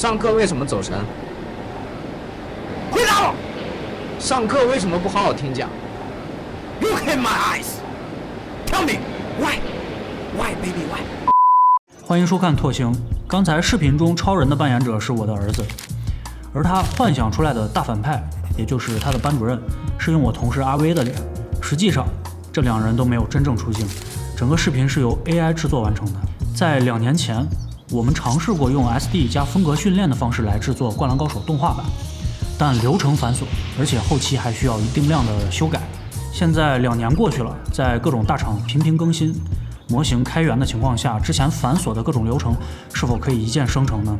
上课为什么走神？回答我！上课为什么不好好听讲 Look in my eyes. Tell me why? Why, baby, why? 欢迎收看拓星。刚才视频中超人的扮演者是我的儿子，而他幻想出来的大反派，也就是他的班主任，是用我同事阿威的脸。实际上，这两人都没有真正出镜，整个视频是由 AI 制作完成的。在2年前，我们尝试过用 SD 加风格训练的方式来制作《灌篮高手》动画版，但流程繁琐，而且后期还需要一定量的修改。现在2年过去了，在各种大厂频频更新模型开源的情况下，之前繁琐的各种流程是否可以一键生成呢？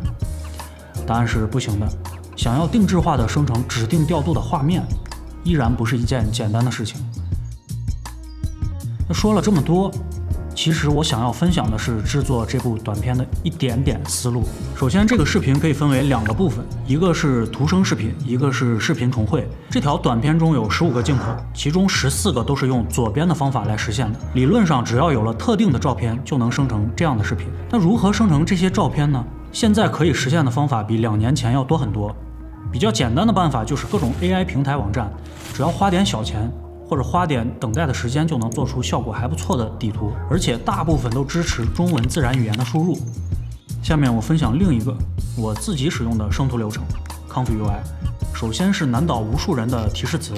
答案是不行的。想要定制化的生成指定调度的画面，依然不是一件简单的事情。那说了这么多，其实我想要分享的是制作这部短片的一点点思路。首先，这个视频可以分为2个部分，一个是图生视频，一个是视频重绘。这条短片中有15个镜头，其中14个都是用左边的方法来实现的。理论上，只要有了特定的照片，就能生成这样的视频。那如何生成这些照片呢？现在可以实现的方法比2年前要多很多。比较简单的办法就是各种 AI 平台网站，只要花点小钱，或者花点等待的时间，就能做出效果还不错的底图，而且大部分都支持中文自然语言的输入。下面我分享另一个我自己使用的生图流程 ComfyUI。首先是难倒无数人的提示词，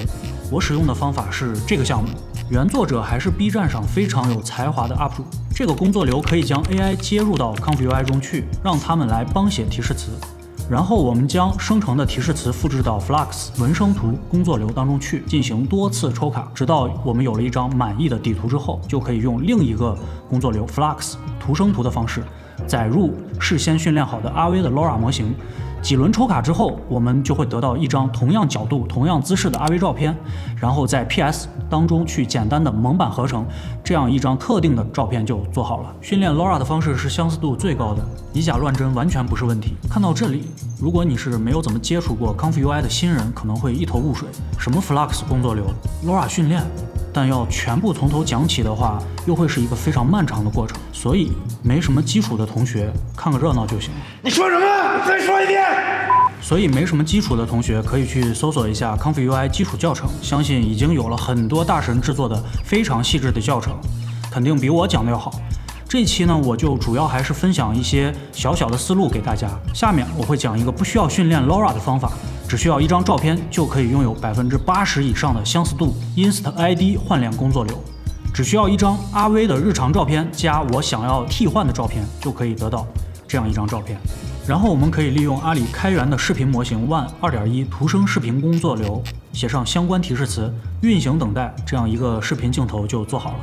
我使用的方法是这个项目，原作者还是 B 站上非常有才华的 UP 主。这个工作流可以将 AI 接入到 ComfyUI 中去，让他们来帮写提示词。然后我们将生成的提示词复制到 Flux 文生图工作流当中去，进行多次抽卡，直到我们有了一张满意的底图之后，就可以用另一个工作流 Flux 图生图的方式载入事先训练好的阿威的 LoRA 模型。几轮抽卡之后，我们就会得到一张同样角度、同样姿势的阿威照片，然后在 PS 当中去简单的蒙版合成，这样一张特定的照片就做好了。训练 LoRA 的方式是相似度最高的，以假乱真完全不是问题。看到这里，如果你是没有怎么接触过 ComfyUI 的新人，可能会一头雾水，什么 Flux 工作流、LoRA 训练，但要全部从头讲起的话，又会是一个非常漫长的过程，所以没什么基础的同学看个热闹就行了。你说什么？再说一遍。所以没什么基础的同学可以去搜索一下 ComfyUI 基础教程，相信已经有了很多大神制作的非常细致的教程，肯定比我讲的要好。这一期呢，我就主要还是分享一些小小的思路给大家。下面我会讲一个不需要训练 LoRA 的方法，只需要一张照片就可以拥有80%以上的相似度 Inst ID 换脸工作流，只需要一张阿威的日常照片加我想要替换的照片，就可以得到这样一张照片。然后我们可以利用阿里开源的视频模型 One 2.1图生视频工作流，写上相关提示词，运行等待，这样一个视频镜头就做好了。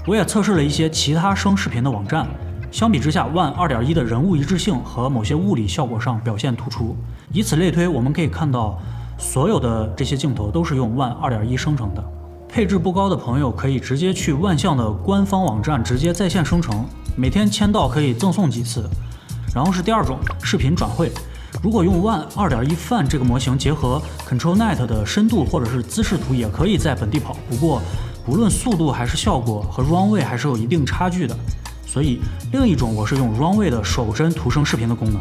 我也测试了一些其他生视频的网站，相比之下 One 2.1的人物一致性和某些物理效果上表现突出。以此类推，我们可以看到所有的这些镜头都是用 One 2.1生成的。配置不高的朋友可以直接去万象的官方网站直接在线生成，每天签到可以赠送几次。然后是第二种，视频转绘。如果用 One 2.1 Fan 这个模型结合 ControlNet 的深度或者是姿势图，也可以在本地跑。不过不论速度还是效果和 Runway 还是有一定差距的，所以另一种我是用 Runway 的手帧图生视频的功能。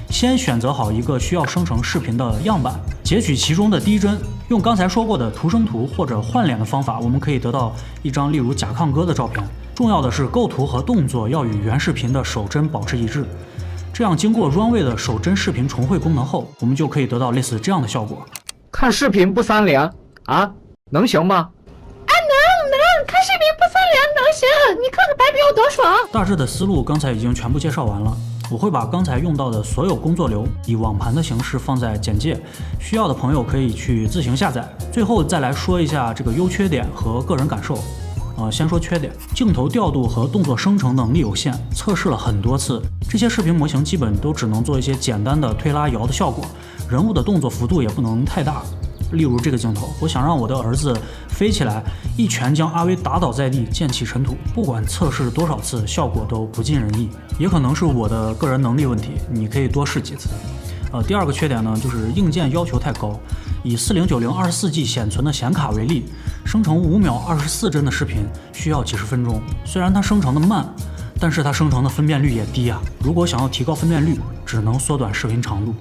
先选择好一个需要生成视频的样板，截取其中的第一帧，用刚才说过的图生图或者换脸的方法，我们可以得到一张例如甲亢哥的照片。重要的是构图和动作要与原视频的手帧保持一致。这样经过 Runway 的手帧视频重绘功能后，我们就可以得到类似这样的效果。看视频不3连啊，能行吗？能，看视频不3连能行，你看看白比有多爽。大致的思路刚才已经全部介绍完了，我会把刚才用到的所有工作流以网盘的形式放在简介，需要的朋友可以去自行下载。最后再来说一下这个优缺点和个人感受。先说缺点，镜头调度和动作生成能力有限，测试了很多次，这些视频模型基本都只能做一些简单的推拉摇的效果，人物的动作幅度也不能太大。例如这个镜头，我想让我的儿子飞起来，一拳将阿威打倒在地，溅起尘土，不管测试多少次，效果都不尽人意。也可能是我的个人能力问题，你可以多试几次。第二个缺点呢，就是硬件要求太高。以4090 24G 显存的显卡为例，生成5秒24帧的视频需要几十分钟。虽然它生成的慢，但是它生成的分辨率也低啊。如果想要提高分辨率，只能缩短视频长度。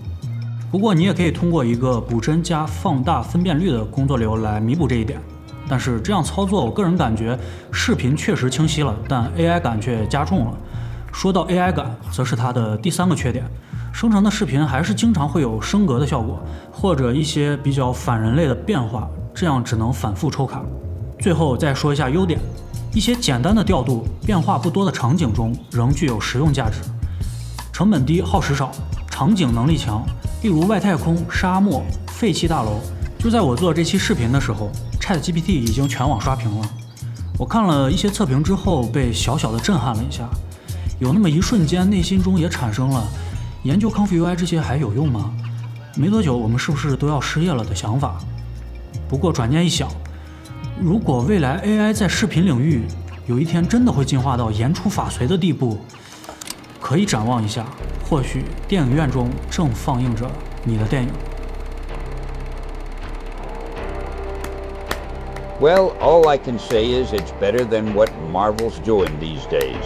不过你也可以通过一个补帧加放大分辨率的工作流来弥补这一点。但是这样操作，我个人感觉视频确实清晰了，但 AI 感却加重了。说到 AI 感，则是它的第3个缺点。生成的视频还是经常会有升格的效果，或者一些比较反人类的变化，这样只能反复抽卡。最后再说一下优点，一些简单的调度、变化不多的场景中仍具有实用价值，成本低、耗时少，场景能力强，例如外太空、沙漠、废弃大楼。就在我做这期视频的时候， ChatGPT 已经全网刷屏了。我看了一些测评之后，被小小的震撼了一下，有那么一瞬间，内心中也产生了研究康复 UI 这些还有用吗？没多久我们是不是都要失业了的想法。不过转念一想，如果未来 AI 在视频领域有一天真的会进化到言出法随的地步，可以展望一下，或许电影院中正放映着你的电影。 Well, all I can say is it's better than what Marvel's doing these days.